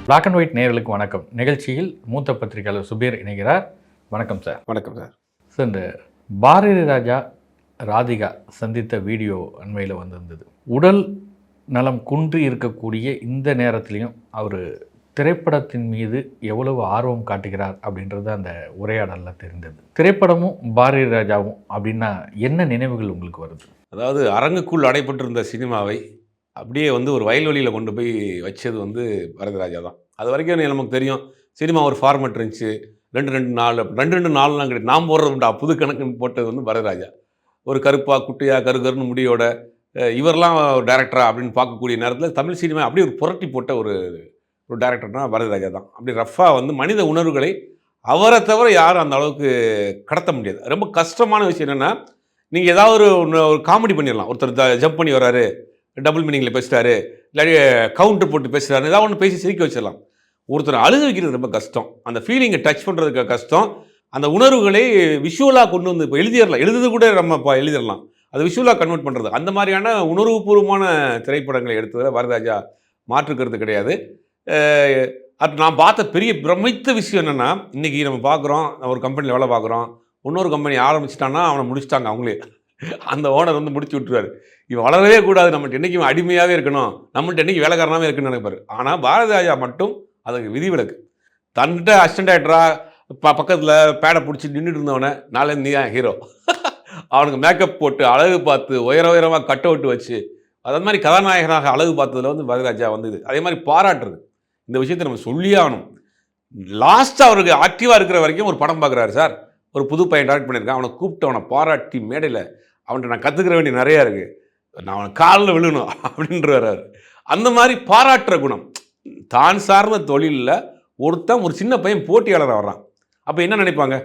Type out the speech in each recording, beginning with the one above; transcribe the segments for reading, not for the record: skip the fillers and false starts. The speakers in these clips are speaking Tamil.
பிளாக் அண்ட் ஒயிட் நேயர்களுக்கு வணக்கம். நிகழ்ச்சியில் மூத்த பத்திரிகையாளர் சுபீர் இணைகிறார். வணக்கம் சார். வணக்கம் சார். சார், இந்த பாரதி ராஜா ராதிகா சந்தித்த வீடியோ அண்மையில் வந்திருந்தது. உடல் நலம் குன்றி இருக்கக்கூடிய இந்த நேரத்திலையும் அவர் திரைப்படத்தின் மீது எவ்வளவு ஆர்வம் காட்டுகிறார் அப்படின்றது அந்த உரையாடலில் தெரிந்தது. திரைப்படமும் பாரதி ராஜாவும் அப்படின்னா என்ன நினைவுகள் உங்களுக்கு வருது? அதாவது அரங்குக்குள் அடைபட்டிருந்த சினிமாவை அப்படியே ஒரு வயல்வெளியில் கொண்டு போய் வச்சது வரதராஜா தான். அது வரைக்கும் நமக்கு தெரியும், சினிமா ஒரு ஃபார்மேட் இருந்துச்சு, ரெண்டு நாள்லாம் கிடையாது, நாம் போடுறதுண்டா புது கணக்குன்னு போட்டது வரதராஜா. ஒரு கருப்பா குட்டியா கருன்னு முடியோட இவரெல்லாம் ஒரு டேரக்டரா அப்படின்னு பார்க்கக்கூடிய நேரத்தில் தமிழ் சினிமா அப்படியே ஒரு புரட்டி போட்ட ஒரு டேரக்டர்னா வரதராஜா தான். அப்படி ரஃபாக மனித உணர்வுகளை அவரை தவிர யாரும் அந்த அளவுக்கு கடத்த முடியாது. ரொம்ப கஷ்டமான விஷயம் என்னென்னா, நீங்கள் ஏதாவது ஒரு காமெடி பண்ணிடலாம். ஒருத்தர் ஜம்ப் பண்ணி வர்றாரு, டபுள் மீனிங்கில் பேசுகிறாரு, இல்லாட்டி கவுண்டர் போட்டு பேசுகிறாரு, ஏதாவது ஒன்று பேசி சிரிக்க வச்சிடலாம். ஒருத்தர் அழுக வைக்கிறது ரொம்ப கஷ்டம். அந்த ஃபீலிங்கை டச் பண்ணுறதுக்கு கஷ்டம். அந்த உணர்வுகளை விஷுவலாக கொண்டு வந்து இப்போ எழுதுறது கூட நம்ம இப்போ எழுதிடலாம். அது விஷுவலாக கன்வெர்ட் பண்ணுறது, அந்த மாதிரியான உணர்வுபூர்வமான திரைப்படங்களை எடுத்ததில் வரதராஜா மாற்றுக்கிறது கிடையாது. அது நான் பார்த்த பெரிய பிரமித்த விஷயம் என்னென்னா, இன்றைக்கி நம்ம பார்க்குறோம், ஒரு கம்பெனியில் வேலை பார்க்குறோம், இன்னொரு கம்பெனி ஆரம்பிச்சிட்டான்னா அவனை முடிச்சிட்டாங்க அவங்களே. அந்த ஓனர் முடிச்சு விட்டுருவார். இவன் வளரவே கூடாது, நம்மகிட்ட என்றைக்கும் அடிமையாகவே இருக்கணும், நம்மகிட்ட என்றைக்கு வேலைக்காரனாகவே இருக்குன்னு நினைப்பார். ஆனால் பாரதிராஜா மட்டும் அதுக்கு விதிவிலக்கு. தன்கிட்ட அசிஸ்டன்ட் டைரக்டராக பக்கத்தில் பேடை பிடிச்சி நின்றுட்டு இருந்தவனை, நாளே நீ தான் ஹீரோ, அவனுக்கு மேக்கப் போட்டு அழகு பார்த்து உயரமாக கட் அவுட் வச்சு அது மாதிரி கதாநாயகனாக அழகு பார்த்ததில் பாரதிராஜா இது. அதே மாதிரி பாராட்டுறது, இந்த விஷயத்தை நம்ம சொல்லியே ஆகணும். லாஸ்ட்டாக அவருக்கு ஆக்டிவாக இருக்கிற வரைக்கும் ஒரு படம் பார்க்குறாரு சார், ஒரு புது பையன் டைரக்ட் பண்ணியிருக்கான், அவனை கூப்பிட்டு அவனை பாராட்டி மேடையில் அவன்கிட்ட நான் கற்றுக்கிற வேண்டிய நிறையா இருக்குது, நான் அவனை காலில் விழுணும் அப்படின்றார். அந்த மாதிரி பாராட்டுற குணம். தான் சார்ந்த தொழிலில் ஒருத்தன் ஒரு சின்ன பையன் போட்டியாளராக வர்றான், அப்போ என்ன நினைப்பாங்க?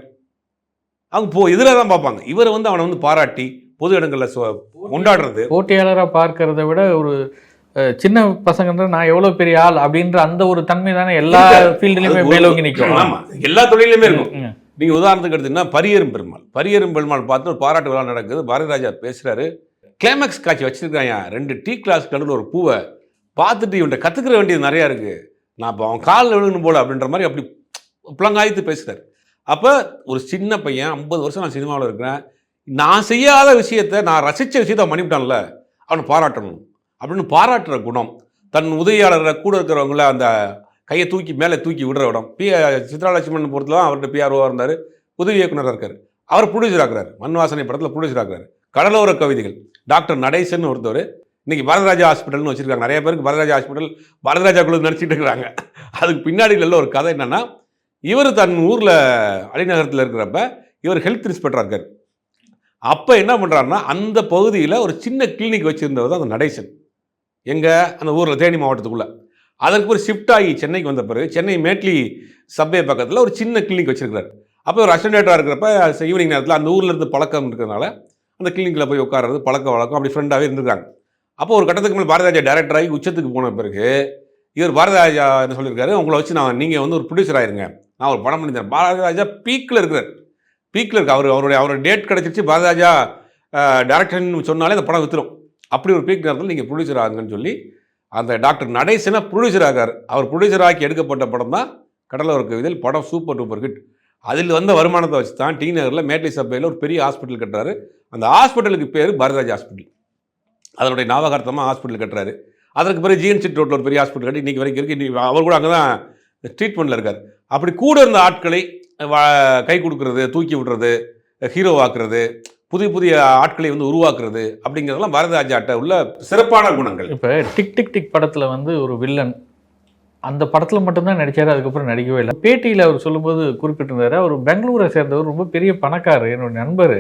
அவங்க எதிராக தான் பார்ப்பாங்க. இவரை அவனை பாராட்டி பொது இடங்களில் கொண்டாடுறது. போட்டியாளராக பார்க்கறத விட ஒரு சின்ன பசங்க நான் எவ்வளோ பெரிய ஆள் அப்படின்ற அந்த ஒரு தன்மை தானே எல்லா ஃபீல்டுலையுமே மேலோங்கி நிற்கும். ஆமாம், எல்லா தொழிலையுமே இருக்கும். நீங்கள் உதாரணத்துக்கு எடுத்தீங்கன்னா பரியரும் பெருமாள் பார்த்து ஒரு பாராட்டு விழா நடக்குது. பாரதிராஜா பேசுகிறாரு, கிளைமேக்ஸ் காட்சி வச்சுருக்காங்க, 2 டீ கிளாஸ் கடையில் ஒரு பூவை பார்த்துட்டு இவன்கிட்ட கற்றுக்கிற வேண்டியது நிறையா இருக்குது, நான் இப்போ அவன் காலில் விழுகணும் போல அப்படின்ற மாதிரி அப்படி புலங்காய்த்து பேசுகிறார். அப்போ ஒரு சின்ன பையன், 50 வருஷம் நான் சினிமாவில் இருக்கிறேன், நான் செய்யாத விஷயத்தை, நான் ரசித்த விஷயத்தை அவன் பண்ணிவிட்டான்ல, அவனை பாராட்டணும் அப்படின்னு பாராட்டுற குணம். தன் உதவியாளரை கூட இருக்கிறவங்கள அந்த கையை மேலே தூக்கி விடுற இடம். சித்ராலட்சுமன் பொறுத்தலாம் அவர்கிட்ட பிஆர்ஓவாக இருந்தார், உதவி இயக்குனராக இருக்கார், அவர் ப்ரொடியூசர் ஆகிறார், மண்வாசனை படத்தில் ப்ரொடியூசர் ஆகிறார். கடலோர கவிதைகள் டாக்டர் நடேசன் ஒருத்தவர் இன்றைக்கி பாரதிராஜா ஹாஸ்பிட்டல்னு வச்சுருக்காங்க. நிறைய பேருக்கு பாரதிராஜா ஹாஸ்பிட்டல் பாரதிராஜா குழு நினச்சிட்டு இருக்கிறாங்க. அதுக்கு பின்னாடி நல்ல ஒரு கதை என்னென்னா, இவர் தன் ஊரில் அலிநகரத்தில் இருக்கிறப்ப இவர் ஹெல்த் இன்ஸ்பெக்டராக இருக்கார். அப்போ என்ன பண்ணுறாருன்னா, அந்த பகுதியில் ஒரு சின்ன கிளினிக் வச்சுருந்தவர் தான் அந்த நடேசன், எங்கள் அந்த ஊரில் தேனி மாவட்டத்துக்குள்ளே. அதற்கு ஒரு ஷிஃப்ட் ஆகி சென்னைக்கு வந்த பிறகு சென்னை மேட்லி சப்வே பக்கத்தில் ஒரு சின்ன கிளினிக் வச்சுருக்கிறார். அப்போ ஒரு அசிஸ்டன்ட் டைரக்டராக இருக்கிறப்ப ஈவினிங் நேரத்தில் அந்த ஊரில் இருந்து பழக்கம் இருக்கிறதுனால அந்த கிளினிக்கில் போய் உட்கார்றது பழக்க வழக்கம், அப்படி ஃப்ரெண்டாகவே இருந்திருக்காங்க. அப்போ ஒரு கட்டத்துக்கு மேலே பாரதிராஜா டைரக்டர் ஆகி உச்சத்துக்கு போன பிறகு இவர் பாரதிராஜா என்ன சொல்லியிருக்காரு, உங்களை வச்சு நீங்கள் ஒரு ப்ரொடியூசர் ஆயிருங்க, நான் ஒரு படம் பண்ணித்தரேன். பாரதிராஜா பீக்கில் இருக்கிறார், அவருடைய டேட் கிடச்சிருச்சு, பாரதிராஜா டைரக்டர்னு சொன்னாலே அந்த படம் வித்துரும். அப்படி ஒரு பீக் நேரத்தில் நீங்கள் ப்ரொடியூசர் ஆகுங்கன்னு சொல்லி அந்த டாக்டர் நடேசனை ப்ரொடியூசர் ஆகார். அவர் ப்ரொடியூசர் ஆக்கி எடுக்கப்பட்ட படம் தான் கடலோர கவிதைகள். படம் சூப்பர் டூப்பர் ஹிட். அதில் வந்த வருமானத்தை வச்சு தான் டி நகரில் மேட்லி சபையில் ஒரு பெரிய ஹாஸ்பிட்டல் கட்டுறாரு. அந்த ஹாஸ்பிட்டலுக்கு பேர் பாரதிராஜா ஹாஸ்பிட்டல். அதனுடைய ஞாபகார்த்தமாக ஹாஸ்பிட்டல் கட்டுறாரு. அதற்கு பிறகு ஜிஎன்சி ரோட்டில் ஒரு பெரிய ஹாஸ்பிட்டல் கட்டி இன்றைக்கி வரைக்கும் இருக்குது. அவர் கூட அங்கே தான் ட்ரீட்மெண்ட்டில் இருக்கார். அப்படி கூட இருந்த ஆட்களை கை கொடுக்கறது, தூக்கி விடுறது, ஹீரோ ஆக்குறது, புதிய ஆட்களை உருவாக்குறது அப்படிங்கிறதெல்லாம் பாரதிராஜாட்ட உள்ள சிறப்பான குணங்கள். இப்போ டிக் டிக் டிக் படத்தில் ஒரு வில்லன் அந்த படத்தில் மட்டும்தான் நடித்தார், அதுக்கப்புறம் நடிக்கவே இல்லை. பேட்டியில் அவர் சொல்லும்போது குறிப்பிட்டிருந்தார், அவர் பெங்களூரை சேர்ந்தவர், ரொம்ப பெரிய பணக்காரர், என்னோட நண்பர்,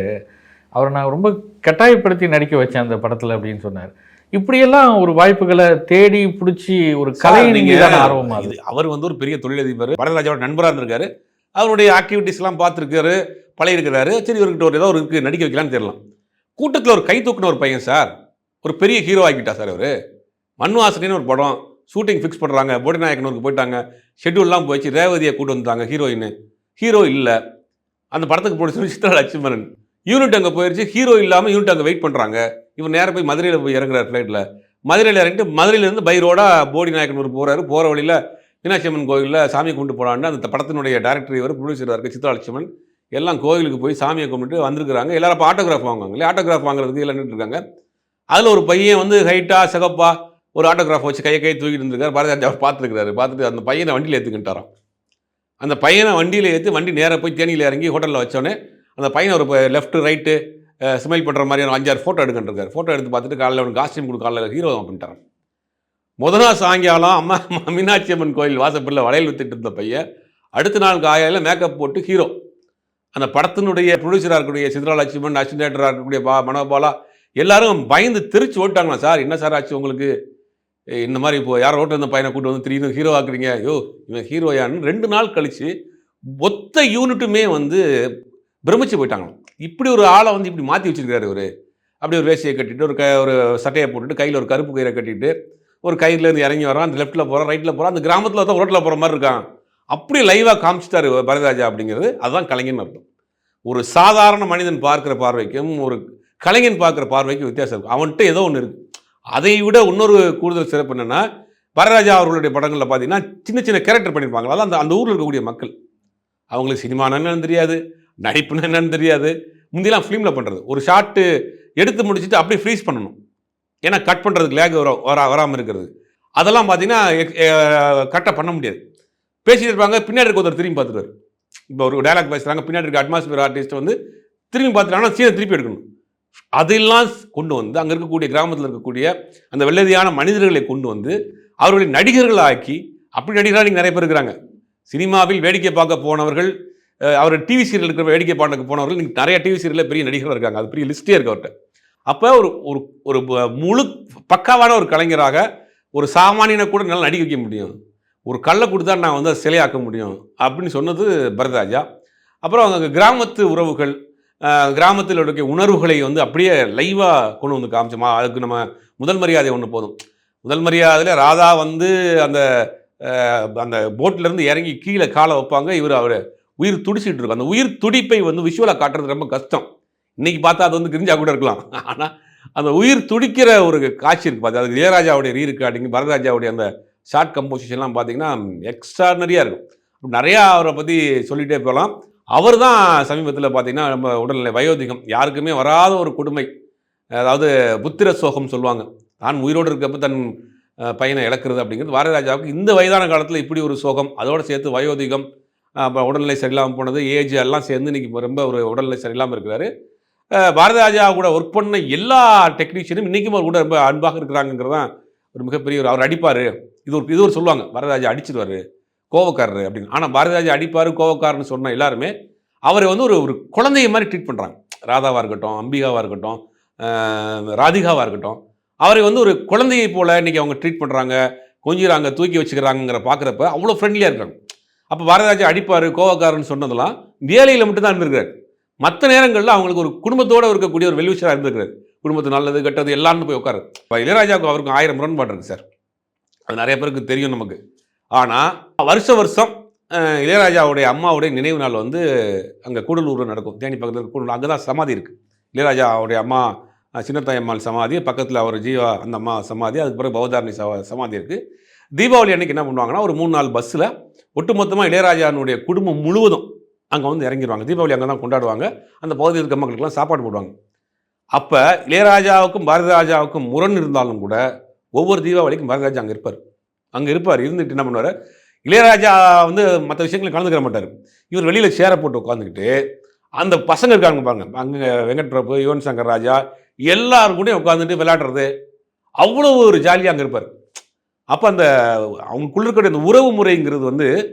அவரை நான் ரொம்ப கட்டாயப்படுத்தி நடிக்க வச்சேன் அந்த படத்தில் அப்படின்னு சொன்னார். இப்படியெல்லாம் ஒரு வாய்ப்புகளை தேடி பிடிச்சி ஒரு கலை நீங்கள் ஆர்வமாக. அவர் ஒரு பெரிய தொழிலதிபர், பாரதிராஜாவோட நண்பராக இருந்திருக்காரு, அவருடைய ஆக்டிவிட்டீஸ்லாம் பார்த்துருக்காரு, பழையிருக்கிறாரு. சரி, இவர்கிட்ட ஏதோ ஒரு இருக்குது, நடிக்க வைக்கலான்னு தெரியலாம். கூட்டத்தில் ஒரு கை தூக்குன ஒரு பையன் சார், ஒரு பெரிய ஹீரோ ஆகிட்டா சார். அவர் மண்வாசனைன்னு ஒரு படம் ஷூட்டிங் ஃபிக்ஸ் பண்ணுறாங்க, போடிநாயக்கனூருக்கு போயிட்டாங்க, ஷெட்யூல்லாம் போயிடுச்சு, ரேவதியை கூட்டு வந்துட்டாங்க ஹீரோ இல்லை. அந்த படத்துக்கு ப்ரொடியூசர் சித்ராலட்சுமணன். யூனிட் அங்கே போயிடுச்சு, ஹீரோ இல்லாமல் யூனிட் அங்கே வெயிட் பண்ணுறாங்க. இவர் நேராக போய் மதுரையில் போய் இறங்குறாரு ஃப்ளைட்டில். மதுரையில் இறங்கிட்டு மதுரையிலேருந்து பை ரோடாக போடிநாயக்கனூருக்கு போகிறாரு. போகிற வழியில் மீனாட்சி அம்மன் கோயிலில் சாமியை கும்பிட்டு போனான்னு அந்த படத்தினுடைய டைரக்டர் இவர் ப்ரொடியூசர் இருக்க சித்ரா லட்சுமணன் எல்லாம் கோயிலுக்கு போய் சாமியை கும்பிட்டு வந்திருக்கிறாங்க. எல்லாரும் இப்போ ஆட்டோகிராஃப் வாங்குவாங்க இல்லையா, ஆட்டோகிராஃப் வாங்குறதுக்கு எல்லாம் இருக்காங்க. அதில் ஒரு பையன் வந்து ஹைட்டாக சிகப்பா ஒரு ஆட்டோகிராஃப் வச்சு கையை தூக்கிட்டு இருந்திருக்காரு. பாரதிராஜா அவர் பார்த்துருக்காரு. பார்த்துட்டு அந்த பையனை வண்டியில் ஏற்றுக்கிட்டாராம். அந்த பையனை வண்டியில் ஏற்றி வண்டி நேராக போய் தேனியில் இறங்கி ஹோட்டலில் வச்சோடனே அந்த பையனை ஒரு லெஃப்ட் ரைட்டு ஸ்மைல் பண்ணுற மாதிரியான 5-6 ஃபோட்டோ எடுக்கின்றிருக்காரு. ஃபோட்டோ எடுத்து பார்த்துட்டு காலையில் அவனுக்கு காஸ்டியூம் கொடு, காலையில் ஹீரோ அப்படின்ட்டார். முதல் நாள் சாயங்காலம் அம்மா மீனாட்சி அம்மன் கோயில் வாசப்படில் வளையல் வித்துட்டு இருந்த பையன் அடுத்த நாள் காலையில் மேக்கப் போட்டு ஹீரோ. அந்த படத்தினுடைய ப்ரொடியூசராக இருக்கக்கூடிய சித்ரா லட்சுமணன், அசிஸ்டன்ட் டைரக்டராக இருக்கக்கூடிய மனோபாலா எல்லாரும் பயந்து திருச்சி ஓட்டாங்களா. சார் என்ன சார் ஆச்சு உங்களுக்கு, இந்த மாதிரி இப்போ யாரோ ஓட்டு வந்த பையனை கூட்டு வந்து திடீர்னு ஹீரோ ஆக்குறீங்க, ஐயோ இவன் ஹீரோயான்னு 2 நாள் கழித்து மொத்த யூனிட்டுமே வந்து பிரமிச்சு போயிட்டாங்களாம். இப்படி ஒரு ஆளை வந்து இப்படி மாற்றி வச்சிருக்காரு இவர். அப்படி ஒரு வேஷ்டியை கட்டிட்டு ஒரு சட்டையை போட்டுட்டு கையில் ஒரு கருப்பு கயிறை கட்டிட்டு ஒரு கயிறுலேருந்து இறங்கி வரான். அந்த லெஃப்ட்டில் போகிறான், ரைட்டில் போகிறான். அந்த கிராமத்தில் தான் ரோட்டில் போகிற மாதிரி இருக்கான். அப்படி லைவாக காமிச்சிட்டாரு பாரதிராஜா. அப்படிங்கிறது அதுதான் கலைஞன் அர்த்தம். ஒரு சாதாரண மனிதன் பார்க்குற பார்வைக்கும் ஒரு கலைஞன் பார்க்குற பார்வைக்கும் வித்தியாசம் இருக்கும். அவன்கிட்ட ஏதோ ஒன்று இருக்குது. அதை விட இன்னொரு கூடுதல் சிறப்பு என்னென்னா, பாரதிராஜா அவர்களுடைய படங்களில் பார்த்தீங்கன்னா சின்ன சின்ன கேரக்டர் பண்ணியிருப்பாங்க. அதான் அந்த ஊரில் இருக்கக்கூடிய மக்கள், அவங்களுக்கு சினிமா என்னன்னு தெரியாது, நடிப்புன்னு என்னன்னு தெரியாது. முந்தியெல்லாம் ஃபிலிமில் பண்ணுறது ஒரு ஷாட்டு எடுத்து முடிச்சுட்டு அப்படியே ஃப்ரீஸ் பண்ணணும். ஏன்னா கட் பண்ணுறதுக்கு லேக் வராமல் இருக்கிறது. அதெல்லாம் பார்த்தீங்கன்னா கரெக்டாக பண்ண முடியாது. பேசிட்டு இருப்பாங்க, பின்னாடி இருக்க ஒருத்தர் திரும்பி பார்த்துருவார். இப்போ ஒரு டைலாக் பேசுகிறாங்க, பின்னாடி இருக்க அட்மாஸ்பியர் ஆர்டிஸ்ட் வந்து திரும்பி பார்த்துட்டாங்கன்னா சீனை திருப்பி எடுக்கணும். அதெல்லாம் கொண்டு வந்து அங்கே இருக்கக்கூடிய கிராமத்தில் இருக்கக்கூடிய அந்த வெள்ளதியான மனிதர்களை கொண்டு வந்து அவர்களை நடிகர்கள் ஆக்கி, அப்படி நடிகர்களாக நீங்கள் நிறைய பேர் இருக்கிறாங்க. சினிமாவில் வேடிக்கை பார்க்க போனவர்கள், அவர் டிவி சீரியல் இருக்கிற வேடிக்கை பார்க்க போனவர்கள் நீங்கள் நிறைய டிவி சீரியலில் பெரிய நடிகர்கள் இருக்காங்க. அது பெரிய லிஸ்டே இருக்கு அவர்கிட்ட. அப்போ ஒரு முழு பக்காவான ஒரு கலைஞராக ஒரு சாமானியனை கூட நல்லா நடிக்க வைக்க முடியும். ஒரு கல்லை கொடுத்தா நான் வந்து அதை சிலையாக்க முடியும் அப்படின்னு சொன்னது பாரதிராஜா. அப்புறம் அங்கே கிராமத்து உறவுகள், கிராமத்தில் இருக்க உணர்வுகளை வந்து அப்படியே லைவாக கொண்டு வந்து காமிச்சோமா. அதுக்கு நம்ம முதல் மரியாதை ஒன்று போதும். முதல் மரியாதையில் ராதா வந்து அந்த அந்த போட்டிலேருந்து இறங்கி கீழே காலை வைப்பாங்க. அவர் உயிர் துடிச்சிட்டு இருக்கும். அந்த உயிர் துடிப்பை வந்து விஷுவலாக காட்டுறது ரொம்ப கஷ்டம். இன்றைக்கி பார்த்தா அது வந்து கிரிஞ்சா கூட இருக்கலாம். ஆனால் அந்த உயிர் துடிக்கிற ஒரு காட்சி இருக்குது பார்த்து, அது இளையராஜாவுடைய ரீரெக்கார்டிங், பாரதிராஜாவுடைய அந்த ஷார்ட் கம்போசிஷன்லாம் பார்த்தீங்கன்னா எக்ஸ்ட்ரானரியாக இருக்கும். நிறையா அவரை பற்றி சொல்லிகிட்டே போகலாம். அவர் தான் சமீபத்தில் பார்த்தீங்கன்னா நம்ம உடல்நிலை வயோதிகம், யாருக்குமே வராத ஒரு கொடுமை, அதாவது புத்திர சோகம் சொல்லுவாங்க. தான் உயிரோடு இருக்கப்போ தன் பையனை இழக்கிறது அப்படிங்கிறது பாரதிராஜாவுக்கு இந்த வயதான காலத்தில் இப்படி ஒரு சோகம், அதோடு சேர்த்து வயோதிகம், உடல்நிலை சரியில்லாமல் போனது, ஏஜ் எல்லாம் சேர்ந்து இன்றைக்கி ரொம்ப ஒரு உடல்நிலை சரியில்லாமல் இருக்கிறாரு. பாரதிராஜா கூட ஒர்க் பண்ண எல்லா டெக்னீஷியனும் இன்றைக்கும் அவர் கூட ரொம்ப அன்பாக இருக்கிறாங்கிறது தான் ஒரு மிகப்பெரிய அவர் அடிப்பார். இது ஒரு சொல்லுவாங்க, பாரதிராஜா அடிச்சிருவார், கோவக்காரர் அப்படின்னு. ஆனால் பாரதிராஜா அடிப்பார் கோவக்காரன்னு சொன்ன எல்லாருமே அவரை வந்து ஒரு குழந்தைய மாதிரி ட்ரீட் பண்ணுறாங்க. ராதாவாக இருக்கட்டும், அம்பிகாவாக இருக்கட்டும், ராதிகாவாக இருக்கட்டும், அவரை வந்து ஒரு குழந்தையை போல் இன்றைக்கி அவங்க ட்ரீட் பண்ணுறாங்க, கொஞ்சிறாங்க, தூக்கி வச்சுக்கிறாங்கிற பார்க்குறப்ப அவ்வளோ ஃப்ரெண்ட்லியாக இருக்காங்க. அப்போ பாரதிராஜா அடிப்பார் கோவக்காரன்னு சொன்னதெல்லாம் வேலையில் மட்டும்தான் இருந்திருக்காரு. மற்ற நேரங்களில் அவங்களுக்கு ஒரு குடும்பத்தோடு இருக்கக்கூடிய ஒரு வெல்விஷராக இருந்திருக்காரு. குடும்பத்து நல்லது கெட்டது எல்லாரும் போய் உட்காரு. இப்போ இளையராஜாவுக்கு அவருக்கு 1000 முரண்பாடு இருக்குது சார், அது நிறைய பேருக்கு தெரியும் நமக்கு. ஆனால் வருஷம் இளையராஜாவுடைய அம்மாவுடைய நினைவு நாள் வந்து அங்கே கூடலூரில் நடக்கும். தேனி பக்கத்தில் இருக்க கூடலூர், அங்கே தான் சமாதி இருக்குது. இளையராஜாவுடைய அம்மா சின்னத்தாய் அம்மாள் சமாதி, பக்கத்தில் அவர் ஜீவா அந்த அம்மா சமாதி, அதுக்கு பிறகு பௌதாரணி சமாதி இருக்குது. தீபாவளி அன்றைக்கி என்ன பண்ணுவாங்கன்னா ஒரு 3-4 பஸ்ஸில் ஒட்டுமொத்தமாக இளையராஜானுடைய குடும்பம் முழுவதும் அங்கே வந்து இறங்கிடுவாங்க. தீபாவளி அங்கே தான் கொண்டாடுவாங்க. அந்த பகுதியில் இருக்க மக்களுக்கெல்லாம் சாப்பாடு போடுவாங்க. அப்போ இளையராஜாவுக்கும் பாரதிராஜாவுக்கும் முரண் இருந்தாலும் கூட ஒவ்வொரு தீபாவளிக்கும் பாரதிராஜா அங்கே இருப்பார். இருந்துட்டு என்ன பண்ணுவார், இளையராஜா வந்து மற்ற விஷயங்களும் கலந்துக்கிற மாட்டார். இவர் வெளியில் சேரை போட்டு உட்காந்துக்கிட்டு அந்த பசங்க இருக்காங்க பாருங்க, அங்கே வெங்கட் பிரபு, யுவன் சங்கர் ராஜா எல்லாரும் கூட உட்காந்துட்டு விளையாடுறது, அவ்வளோ ஒரு ஜாலியாக அங்கே இருப்பார். அப்போ அந்த அவங்களுக்குள்ள இருக்கிற இந்த உறவு முறைங்கிறது வந்து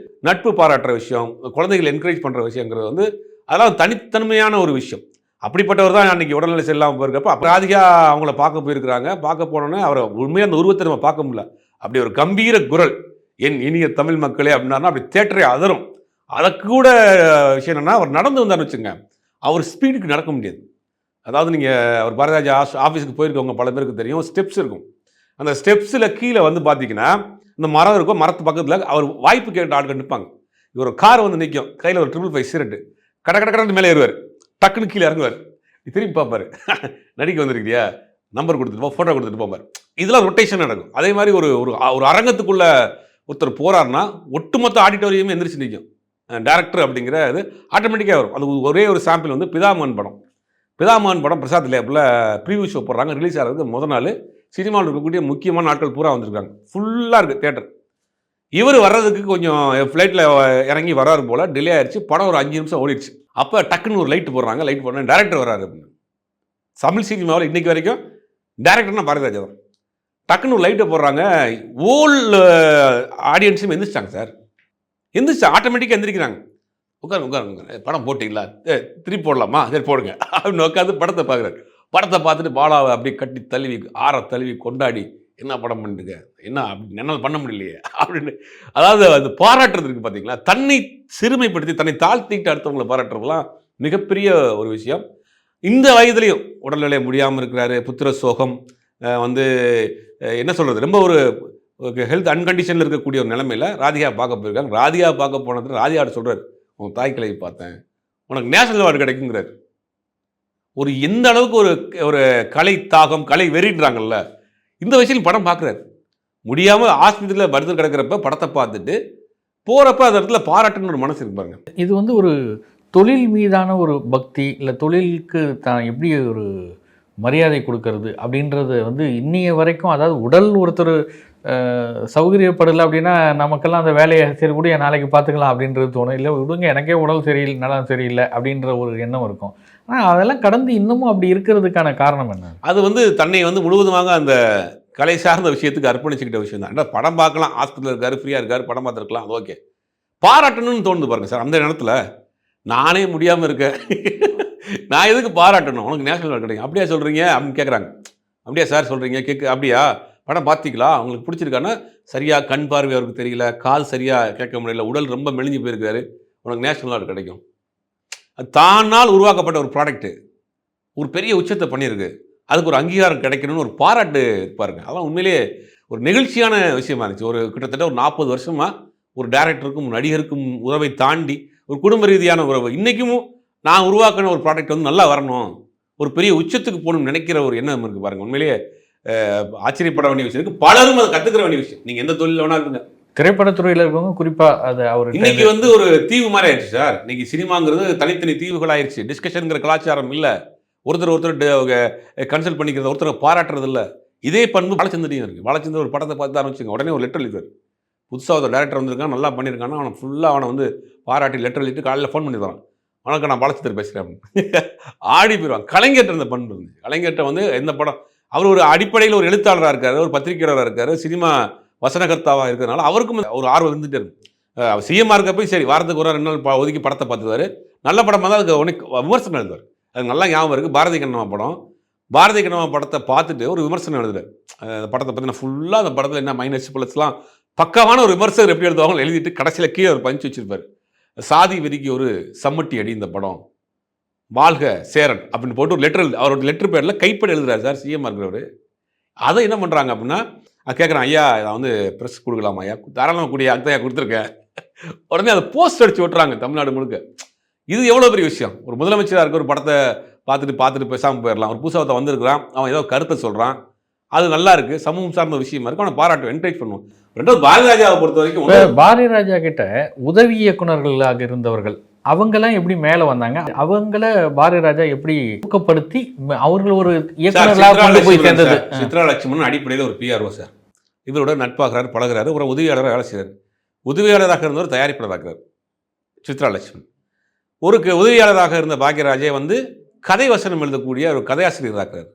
நட்பு பாராட்டுற விஷயம், குழந்தைகளை என்கரேஜ் பண்ணுற விஷயங்கிறது வந்து அதெல்லாம் தனித்தன்மையான ஒரு விஷயம். அப்படிப்பட்டவர் தான் அன்றைக்கி உடல்நிலை சரியில்லாமல் போயிருக்கப்போ அப்போ ராதிகா அவங்கள பார்க்க போயிருக்கிறாங்க. பார்க்க போனோன்னே அவரை உண்மையாக அந்த உருவத்தை நம்ம பார்க்க முடியல. அப்படி ஒரு கம்பீர குரல், என் இனிய தமிழ் மக்களே அப்படின்னா அப்படி தேட்டரே அதரும். அதுக்கு கூட விஷயம் என்னென்னா, அவர் நடந்து வந்தார்னு வச்சுங்க, அவர் ஸ்பீடுக்கு நடக்க முடியாது. அதாவது நீங்கள் அவர் பாரதிராஜா ஆஃபீஸுக்கு போயிருக்கவங்க பல பேருக்கு தெரியும், ஸ்டெப்ஸ் இருக்கும். அந்த ஸ்டெப்ஸில் கீழே வந்து பார்த்தீங்கன்னா இந்த மரம் இருக்கும், மரத்து பக்கத்தில் அவர் வாய்ப்பு கேட்ட ஆட்கள் நிற்பாங்க. இவர் கார் வந்து நிற்கும், கையில் ஒரு 555 சிரட்டு, கடற்கடன்னு மேலே ஏறுவார், டக்குன்னு கீழே இறங்குவார், திரும்பி பார்ப்பார், நடிக்க வந்திருக்கியா, நம்பர் கொடுத்துட்டு போ, ஃபோட்டோ கொடுத்துட்டு போவார். இதெல்லாம் ரொட்டேஷன் நடக்கும். அதே மாதிரி ஒரு அரங்கத்துக்குள்ளே ஒருத்தர் போகிறாருன்னா ஒட்டுமொத்த ஆடிட்டோரியமே எந்திரிச்சு நிற்கும். டேரக்டர் அப்படிங்கிற இது ஆட்டோமேட்டிக்காக வரும். அது ஒரே ஒரு சாம்பிள் வந்து பிதாமகன் படம். பிதாமகன் படம் பிரசாத் லேபில் ப்ரீவியூ ஷோ போடுறாங்க. ரிலீஸ் ஆகிறதுக்கு முதல் நாள் சினிமாவில் இருக்கக்கூடிய முக்கியமான நாட்கள் பூரா வந்திருக்காங்க. ஃபுல்லாக இருக்குது தேட்டர். இவர் வர்றதுக்கு கொஞ்சம் ஃப்ளைட்டில் இறங்கி வர்றாரு போல் டிலே ஆயிடுச்சு. படம் ஒரு 5 நிமிஷம் ஓடிடுச்சு. அப்போ டக்குன்னு ஒரு லைட்டு போடுறாங்க. லைட் போடுறாங்க, டேரக்டர் வர்றாரு அப்படின்னு. தமிழ் சினிமாவில் இன்றைக்கி வரைக்கும் டேரக்டர்னா பாரதிராஜா தான். டக்குன்னு ஒரு லைட்டை போடுறாங்க. ஓல் ஆடியன்ஸும் எந்திரிச்சிட்டாங்க சார். எந்திரிச்சு ஆட்டோமேட்டிக்காக எந்திரிக்கிறாங்க. உட்காருங்க படம் போட்டிங்களா, திருப்பி போடலாமா, சரி போடுங்க அப்படின்னு உட்காந்து படத்தை பார்க்குறாரு. படத்தை பார்த்துட்டு பாலாவை அப்படி கட்டி தழுவி தழுவி கொண்டாடி என்ன படம் பண்ணிட்டுங்க, என்ன அப்படி என்னால் பண்ண முடியலையே அப்படின்னு. அதாவது அது பாராட்டுறது இருக்குது பார்த்தீங்களா, தன்னை சிறுமைப்படுத்தி தன்னை தாழ்த்திக்கிட்டு அடுத்தவங்களை பாராட்டுறதுலாம் மிகப்பெரிய ஒரு விஷயம். இந்த வயதுலேயும் உடல்நிலை முடியாமல் இருக்கிறாரு, புத்திர சோகம் வந்து என்ன சொல்கிறது, ரொம்ப ஒரு ஹெல்த் அன்கண்டிஷனில் இருக்கக்கூடிய ஒரு நிலைமையில் ராதிகா பார்க்க போயிருக்காங்க. ராதிகா பார்க்க போனது ராதிகாட்ட சொல்கிறார், உன் தாய் கிளவி பார்த்தேன், உனக்கு நேஷனல் அவார்டு கிடைக்குங்கிறார். ஒரு எந்த அளவுக்கு ஒரு கலை தாகம், கலை வெறின்றாங்கல்ல, இந்த வயசில் படம் பார்க்குறாரு. முடியாமல் ஆஸ்பத்திரியில் படுத்து கிடக்கிறப்ப படத்தை பார்த்துட்டு போகிறப்ப அந்த இடத்துல பாராட்டுன்னு ஒரு மனசு இருக்கு பாருங்க. இது வந்து ஒரு தொழில் மீதான ஒரு பக்தி, இல்லை தொழிலுக்கு தான் எப்படி ஒரு மரியாதை கொடுக்கறது அப்படின்றது வந்து இன்னைய வரைக்கும், அதாவது உடல் ஒருத்தர் சௌகரியப்படலை அப்படின்னா நமக்கெல்லாம் அந்த வேலையை சரி கூட நாளைக்கு பார்த்துக்கலாம் அப்படின்றது தோணும். இல்லை விடுங்க எனக்கே உடல் சரியில்லை, நல்லா சரியில்லை அப்படின்ற ஒரு எண்ணம் இருக்கும். ஆனால் அதெல்லாம் கடந்து இன்னமும் அப்படி இருக்கிறதுக்கான காரணம் என்ன? அது வந்து தன்னை வந்து முழுவதுமாக அந்த கலை சார்ந்த விஷயத்துக்கு அர்ப்பணிச்சுக்கிட்ட விஷயம் தான். ஏன்னா படம் பார்க்கலாம், ஹாஸ்பிட்டலில் இருக்காரு, ஃப்ரீயாக இருக்காரு, படம் பார்த்துருக்கலாம், அது ஓகே. பாராட்டணும்னு தோணுது பாருங்க சார். அந்த நேரத்தில் நானே முடியாமல் இருக்கேன், நான் எதுக்கு பாராட்டணும், உனக்கு நேஷனல் அவார்டு கிடைக்கும் அப்படியா சொல்கிறீங்க அப்படின்னு கேட்குறாங்க. அப்படியா சார் சொல்கிறீங்க, அப்படியா படம் பார்த்தீங்களா, அவங்களுக்கு பிடிச்சிருக்கான்னா, சரியாக கண் பார்வை அவருக்கு தெரியல, காது சரியாக கேட்க முடியல, உடல் ரொம்ப மெலிஞ்சு போயிருக்காரு, உனக்கு நேஷனல் அவார்டு கிடைக்கும். அது தானால் உருவாக்கப்பட்ட ஒரு ப்ராடக்ட்டு ஒரு பெரிய உச்சத்தை பண்ணியிருக்கு, அதுக்கு ஒரு அங்கீகாரம் கிடைக்கணும்னு ஒரு பாராட்டு இருப்பாருங்க. அதெல்லாம் உண்மையிலேயே ஒரு நெகிழ்ச்சியான விஷயமா இருந்துச்சு. ஒரு கிட்டத்தட்ட ஒரு 40 வருஷமாக ஒரு டைரக்டருக்கும் நடிகருக்கும் உறவை தாண்டி ஒரு குடும்ப ரீதியான உறவு, இன்றைக்கும் நான் உருவாக்கின ஒரு ப்ராடக்ட் வந்து நல்லா வரணும், ஒரு பெரிய உச்சத்துக்கு போகணும்னு நினைக்கிற ஒரு எண்ணம் இருக்குது பாருங்கள். உண்மையிலேயே ஆச்சரியப்பட வேண்டிய விஷயம் இருக்குது. பலரும் அதை கற்றுக்கிற வேண்டிய விஷயம். நீங்கள் எந்த தொழில் வேணா இருங்க, திரைப்படத்துறையில் இருக்கவங்க குறிப்பாக அது அவர் இன்னைக்கு வந்து ஒரு தீவு மாதிரி ஆயிடுச்சு சார். இன்னைக்கு சினிமாங்கிறது தனித்தனி தீவுகள் ஆயிடுச்சு. டிஸ்கஷனுங்கிற கலாச்சாரம் இல்லை, ஒருத்தர் கன்சல்ட் பண்ணிக்கிறது, ஒருத்தரை பாராட்டுறது இல்லை. இதே பண்பு பாலச்சந்திரையும் இருக்குது. பாலச்சந்திரன் ஒரு படத்தை பார்த்து ஆரம்பிச்சுங்க, உடனே ஒரு லெட்டர் எழுதுவார். புதுசாக ஒரு டேரக்டர் வந்திருக்கான், நல்லா பண்ணியிருக்கான்னா அவனை ஃபுல்லாக அவனை வந்து பாராட்டி லெட்டர் எழுதிட்டு காலையில் ஃபோன் பண்ணி தரான், வணக்கம் நான் பாலச்சந்திரன் பேசுகிறேன் அப்படின்னு ஆடி போயிடுவான். கலைஞர்கிட்ட இருந்த பண்பு இருந்துச்சு. கலைஞர்கிட்ட வந்து எந்த படம், அவர் ஒரு அடிப்படையில் ஒரு எழுத்தாளராக இருக்கார், ஒரு பத்திரிகையாளராக இருக்கார், சினிமா வசனகர்த்தாவாக இருக்கிறதுனால அவருக்கும் ஒரு ஆர்வம் இருந்துகிட்டே இருக்கும். சிஎம்மாக இருக்கப்போ சரி வாரத்துக்கு ஒரு 2 நாள் ஒதுக்கி படத்தை பார்த்துவார். நல்ல படமாக தான் அதுக்கு உனக்கு விமர்சனம் எழுதுவார். அது நல்லா ஞாபகம் இருக்குது. பாரதி கண்ணம்மா படம், பாரதி கண்ணம்மா படத்தை பார்த்துட்டு ஒரு விமர்சனம் எழுதுறாரு. அந்த படத்தை பற்றி நான் ஃபுல்லாக அந்த படத்தில் என்ன மைனஸ் ப்ளஸ்லாம் பக்காவான ஒரு விமர்சகர் எப்படி எழுதுவாங்க எழுதிட்டு கடைசியில் கீழே ஒரு பஞ்சு வச்சிருப்பார். சாதி வெறிக்கு ஒரு சம்மட்டி அடி இந்த படம், வாழ்க சேரன் அப்படின்னு போட்டு ஒரு லெட்டர் அவரோட லெட்டர் பேரில் கைப்பட எழுதுறாரு சார் சிஎம்மாக இருக்கிறவர். அதை என்ன பண்ணுறாங்க அப்படின்னா கேட்குறேன், ஐயா நான் வந்து ப்ரெஸ் கொடுக்கலாமா ஐயா, தாராளமாக கூடிய அத்தையா கொடுத்துருக்கேன். உடனே அதை போஸ்ட் அடிச்சு விட்டுறாங்க தமிழ்நாடு முழுக்க. இது எவ்வளோ பெரிய விஷயம். ஒரு முதலமைச்சராக இருக்க ஒரு படத்தை பார்த்துட்டு பேசாமல் போயிடலாம். ஒரு புதுசாக வந்திருக்கிறான், அவன் ஏதோ கருத்தை சொல்கிறான், அது நல்லா இருக்குது, சமூகம் சார்ந்த விஷயமா இருக்கும், அவனை பாராட்டு என்கரேஜ் பண்ணுவோம். ரெண்டாவது பாரதிராஜாவை பொறுத்த வரைக்கும் பாரதிராஜா கிட்ட உதவி இயக்குநர்களாக இருந்தவர்கள் அவங்கெல்லாம் எப்படி மேலே வந்தாங்க, அவங்கள பாரதிராஜா எப்படி ஊக்கப்படுத்தி அவர்கள் ஒரு இயக்குநர்களாக போய் சேர்ந்தது. சித்ரா லட்சுமணன் அடிப்படையில் ஒரு பிஆர்ஓ சார், இவரோட நட்பாகிறாரு, பழகிறாரு, ஒரு உதவியாளராக வேலை செய்கிறார். உதவியாளராக இருந்தவர் தயாரிப்பாளராகிறார் சித்ரா லட்சுமணன். ஒரு உதவியாளராக இருந்த பாக்யராஜே வந்து கதை வசனம் எழுதக்கூடிய ஒரு கதையாசிரியராக இருக்கிறார்.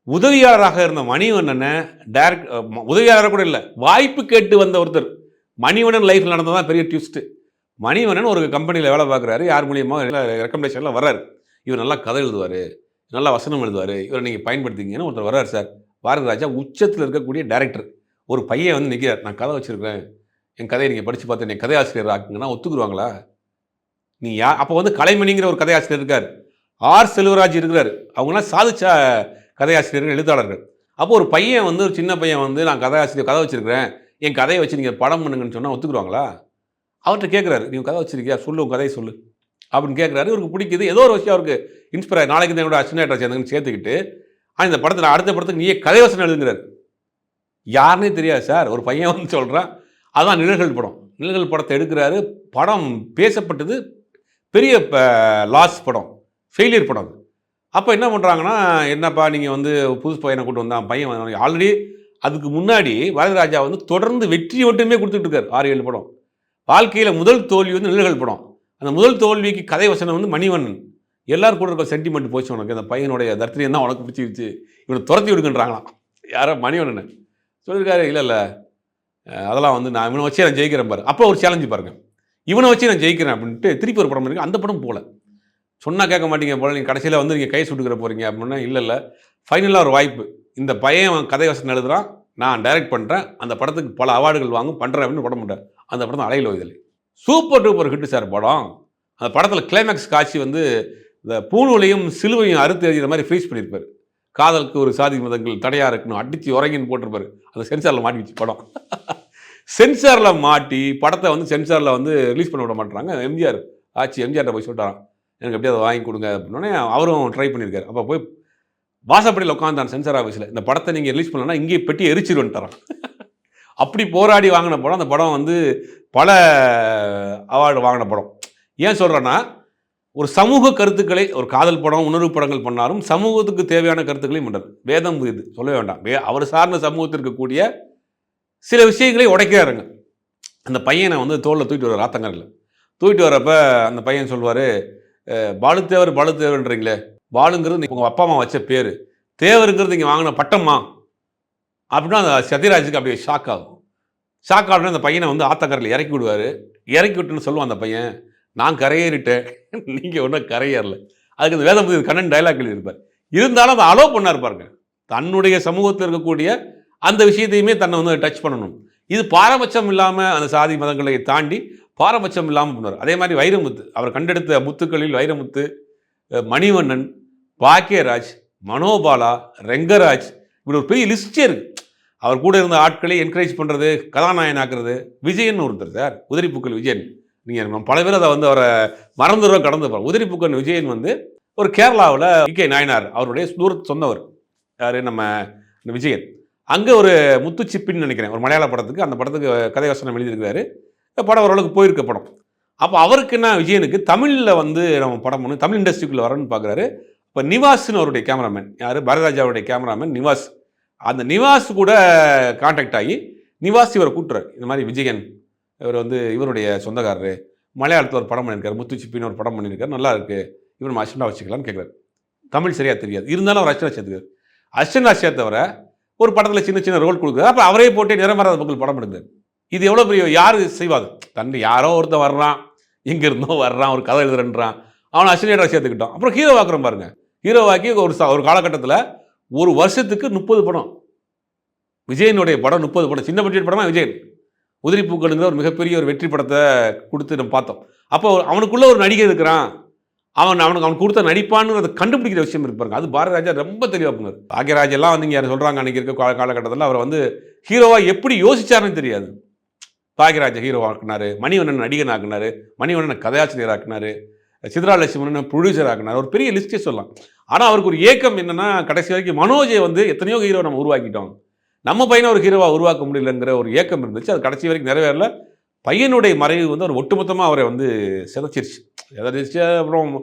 உதவியாளராக இருந்த மணிவண்ணனை டைரக்ட் உதவியாளராக கூட இல்லை, வாய்ப்பு கேட்டு வந்த ஒருத்தர். மணிவண்ணன் லைஃப்பில் நடந்ததான் பெரிய ட்விஸ்ட்டு. மணிவண்ணன் ஒரு கம்பெனியில் வேலை பார்க்குறாரு, யார் மூலியமாக ரெக்கமெண்டேஷனில் வர்றாரு, இவர் நல்லா கதை எழுதுவார், நல்லா வசனம் எழுதுவார், இவரை நீங்கள் பயன்படுத்திங்கன்னு ஒருத்தர் வர்றாரு சார். பாரதிராஜா உச்சத்தில் இருக்கக்கூடிய டைரக்டர், ஒரு பையன் வந்து நிற்கிறார், நான் கதை வச்சுருக்கேன், என் கதையை நீங்கள் படித்து பார்த்து என்னை கதையாசிரியர் ஆக்குங்கன்னா ஒத்துக்குருவாங்களா? நீ யார்? அப்போ வந்து கலைமணிங்கிற ஒரு கதையாசிரியர் இருக்கார், ஆர் செல்வராஜ் இருக்கிறார், அவங்களாம் சாதிச்ச கதையாசிரியர்கள், எழுத்தாளர்கள். அப்போ ஒரு பையன் வந்து ஒரு சின்ன பையன் வந்து நான் கதையாசிரியர் கதை வச்சுருக்கிறேன், என் கதையை வச்சு நீங்கள் படம் பண்ணுங்கன்னு சொன்னால் ஒத்துக்குருவாங்களா? அவர்கிட்ட கேட்குறாரு, நீங்கள் கதை வச்சுருக்கியா, சொல்லு உங்கள் கதையை சொல்லு அப்படின்னு கேட்குறாரு. இவருக்கு பிடிக்குது, ஏதோ ஒரு விஷயம் அவருக்கு இன்ஸ்பயர், நாளைக்கு தான் என்னோட அசினேட்டர் சேர்ந்துன்னு சேர்த்துக்கிட்டு இந்த படத்தில் அடுத்த படத்துக்கு நீயே கதை வசனம் எழுதுங்கிறார். யாருன்னே தெரியாது சார். ஒரு பையன் வந்து சொல்கிறான், அதான் நிழல்கள் படம். நிழல்கள் படத்தை எடுக்கிறாரு. படம் பேசப்பட்டது, பெரிய லாஸ் படம், ஃபெயிலியர் படம். அப்போ என்ன பண்ணுறாங்கன்னா, என்னப்பா நீங்கள் வந்து புதுசு பையனை கூட்டு வந்தான், பையன் ஆல்ரெடி அதுக்கு முன்னாடி பாரதிராஜா வந்து தொடர்ந்து வெற்றி மட்டுமே கொடுத்துட்டு இருக்காரு 6-7 படம். வாழ்க்கையில் முதல் தோல்வி வந்து நிழல்கள் படம். அந்த முதல் தோல்விக்கு கதை வசனம் வந்து மணிவண்ணன். எல்லாரும் கூட இருக்க சென்டிமெண்ட் போச்சு உனக்கு, அந்த பையனுடைய தர்த்திரியம் தான் உனக்கு பிடிச்சிருச்சு, இவனை துரத்தி விடுங்கன்றாங்களாம். யாரோ மணிவண்ணன் சொல்லியிருக்காரு, இல்லை அதெல்லாம் வந்து நான் இவனை வச்சே நான் ஜெயிக்கிறேன் பாரு. அப்போ ஒரு சேலஞ்சு பாருங்கள், இவனை வச்சு நான் ஜெயிக்கிறேன் அப்படின்ட்டு திருப்பி ஒரு படம் இருக்குது. அந்த படம் போகல, சொன்னால் கேட்க மாட்டீங்க போல, நீங்கள் கடைசியில் வந்து நீங்கள் கை சுட்டுக்கிற போகிறீங்க அப்படின்னா, இல்லை ஃபைனலாக ஒரு வாய்ப்பு, இந்த பையன் கதை வசனம் எழுதுகிறான், நான் டைரக்ட் பண்ணுறேன், அந்த படத்துக்கு பல அவார்டுகள் வாங்கும், பண்ணுறேன் அப்படின்னு படம் பண்ணுறேன். அந்த படம் தான் அலையில் ஓய்தலை. சூப்பர் டூப்பர் ஹிட்டு சார் படம். அந்த படத்தில் கிளைமேக்ஸ் காட்சி வந்து இந்த பூணூலையும் சிலுவையும் அறுத்து எழுதிற மாதிரி ஃப்ரீஸ் பண்ணியிருப்பார். காதலுக்கு ஒரு சாதி மதங்கள் தடையாக இருக்கணும், அடித்து உறங்கின்னு போட்டிருப்பாரு. அந்த சென்சாரில் மாட்டிச்சு படம். சென்சாரில் மாட்டி படத்தை வந்து சென்சாரில் வந்து ரிலீஸ் பண்ண விட மாட்டுறாங்க. எம்ஜிஆர் எம்ஜிஆர்ட்ட போய் சொல்லிட்டாரான், எனக்கு எப்படியாவது வாங்கி கொடுங்க அப்படின்னோடனே அவரும் ட்ரை பண்ணியிருக்காரு. அப்போ போய் வாசப்படியில் உட்காந்தான் சென்சார் ஆஃபீஸில், இந்த படத்தை நீங்கள் ரிலீஸ் பண்ணலன்னா இங்கே பெட்டி எரிச்சிருன்னு தரான். அப்படி போராடி வாங்கின படம். அந்த படம் வந்து பல அவார்டு வாங்கின படம். ஏன் சொல்கிறேன்னா, ஒரு சமூக கருத்துக்களை, ஒரு காதல் படம், உணர்வு படங்கள் பண்ணாலும் சமூகத்துக்கு தேவையான கருத்துக்களையும் பண்ணுறது. வேதம் இது சொல்ல வேண்டாம், அவர் சார்ந்த சமூகத்திற்கு கூடிய சில விஷயங்களை உடைக்கிறாருங்க. அந்த பையனை வந்து தோளில் தூக்கிட்டு வர ஆத்தங்கரில் தூக்கிட்டு வரப்ப அந்த பையன் சொல்லுவார், பாலுத்தேவர்ன்றீங்களே, பாலுங்கிறது உங்கள் அப்பா அம்மா வச்ச பேர், தேவருங்கிறது இங்கே வாங்கின பட்டம்மா அப்படின்னா அந்த சத்யராஜுக்கு அப்படியே ஷாக் ஆகும். ஷாக் ஆகணும்னா அந்த பையனை வந்து ஆத்தங்கரில் இறக்கி விடுவார். இறக்கி விட்டுன்னு சொல்லுவான் அந்த பையன், நான் கரையேறிட்டேன், நீங்கள் ஒன்றும் கரையேறல. அதுக்கு இந்த வேதம் கண்ணன் டைலாக் எழுதியிருப்பார். இருந்தாலும் அதை அலோவ் பண்ணார் பாருங்க, தன்னுடைய சமூகத்தில் இருக்கக்கூடிய அந்த விஷயத்தையுமே தன்னை வந்து டச் பண்ணணும். இது பாரபட்சம் இல்லாமல், அந்த சாதி மதங்களை தாண்டி பாரபட்சம் இல்லாமல் பண்ணுவார். அதே மாதிரி வைரமுத்து, அவர் கண்டெடுத்த முத்துக்களில் வைரமுத்து, மணிவண்ணன், பாக்கியராஜ், மனோபாலா, ரெங்கராஜ், இப்படி ஒரு பெரிய லிஸ்டே இருக்குது. அவர் கூட இருந்த ஆட்களை என்கரேஜ் பண்ணுறது, கதாநாயகனாக்குறது. விஜயன் ஒருத்தர் சார், உதிரிப்பூக்கள் விஜயன். நீங்கள் பல பேர் அதை வந்து அவரை மறந்துடுறோம், கடந்து போகிறோம். உதிரிப்பூக்கள் விஜயன் வந்து ஒரு கேரளாவில் கே நாயனார் அவருடைய தூரத்து சொந்தவர். யார், நம்ம விஜயன். அங்கே ஒரு முத்துச்சிப்பின்னு நினைக்கிறேன், ஒரு மலையாள படத்துக்கு, அந்த படத்துக்கு கதை வசனம் எழுதியிருக்கிறாரு. இந்த படம் ஓரளவுக்கு போயிருக்க படம். அப்போ அவருக்கு என்ன, விஜயனுக்கு தமிழில் வந்து நம்ம படம் பண்ணணும், தமிழ் இண்டஸ்ட்ரிக்குள்ளே வரணும்னு பார்க்குறாரு. இப்போ நிவாஸ்னு அவருடைய கேமராமேன், யார், பாரதிராஜாவுடைய கேமராமேன் நிவாஸ். அந்த நிவாஸ் கூட கான்டாக்ட் ஆகி நிவாஸ் இவரை கூட்டுறாரு. இந்த மாதிரி விஜயன் இவர் வந்து இவருடைய சொந்தக்காரரு, மலையாளத்தில் ஒரு படம் பண்ணியிருக்காரு, முத்துச்சிப்பின்னு ஒரு படம் பண்ணியிருக்காரு, நல்லா இருக்குது, இவர் நம்ம அசிஸ்டண்டாக வச்சுக்கலான்னு கேட்குறாரு. தமிழ் சரியாக தெரியாது, இருந்தாலும் அவர் அசிஸ்டண்டாக சேர்த்துக்காரு. அசிஸ்டண்டாக சேர்த்தவரை ஒரு படத்தில் சின்ன சின்ன ரோல் கொடுக்குறாரு. அப்போ அவரே போட்டு நிறமாறாத மக்கள் படம் எடுக்கிறார். இது எவ்வளோ பெரிய, யார் செய்வாது? தன் யாரோ ஒருத்தன் வர்றான், எங்கே இருந்தோ வர்றான், ஒரு கதை எழுதுறன்றான், அவனை அசிஸ்டண்டாக சேர்த்துக்கிட்டோம். அப்புறம் ஹீரோ ஆக்குறோம் பாருங்க. ஹீரோவாக்கி ஒரு காலகட்டத்தில் ஒரு வருஷத்துக்கு 30 படம். விஜயனுடைய படம் 30 படம், சின்ன பட்ஜெட் படமாக விஜயன். உதிரிப்பூக்களுங்கிற ஒரு மிகப்பெரிய ஒரு வெற்றி படத்தை கொடுத்து நம்ம பார்த்தோம். அப்போ அவனுக்குள்ள ஒரு நடிகை இருக்கிறான், அவனுக்கு கொடுத்த நடிப்பான்னு கண்டுபிடிக்கிற விஷயம் இருப்பாருங்க. அது பாரதிராஜா ரொம்ப தெளிவாக பண்ணுவார். பாக்யராஜ் எல்லாம் வந்து இங்கே யார் சொல்கிறாங்க, அன்றைக்கி இருக்க காலகட்டத்தில் அவர் வந்து ஹீரோவாக எப்படி யோசிச்சாருன்னு தெரியாது. பாக்யராஜா ஹீரோ ஆக்குனாரு, மணிவண்ணன் நடிகன் ஆக்குனாரு, மணிவண்ணனை கதையாசிரியர் ஆக்குனாரு, சித்ராலட்சுமணன் ப்ரொடியூசர் ஆக்குனார். ஒரு பெரிய லிஸ்டே சொல்லலாம். ஆனால் அவருக்கு ஒரு ஏக்கம் என்னென்னா, கடைசி வரைக்கும் மனோஜை வந்து எத்தனையோ ஹீரோ நம்ம உருவாக்கிட்டோம், நம்ம பையனை ஒரு ஹீரோவாக உருவாக்க முடியலங்கிற ஒரு ஏக்கம் இருந்துச்சு. அது கடைசி வரைக்கும் நிறைவேறல. பையனுடைய மறைவு வந்து அவர் ஒட்டுமொத்தமாக அவரை வந்து சிதைச்சிருச்சு. அப்புறம்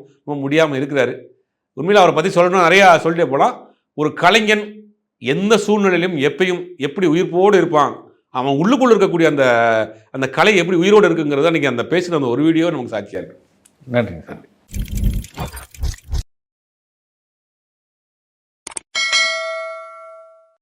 முடியாமல் இருக்கிறாரு. உண்மையில் அவரை பற்றி சொல்லணும்னா நிறையா சொல்லிட்டே போகலாம். ஒரு கலைஞன் எந்த சூழ்நிலையிலும் எப்பயும் எப்படி உயிர்ப்போடு இருப்பான், அவன் உள்ளுக்குள்ளே இருக்கக்கூடிய அந்த கலை எப்படி உயிரோடு இருக்குங்கிறத அன்றைக்கி அந்த பேசுகிற அந்த ஒரு வீடியோ நமக்கு சாட்சியாக இருக்கு. நன்றி.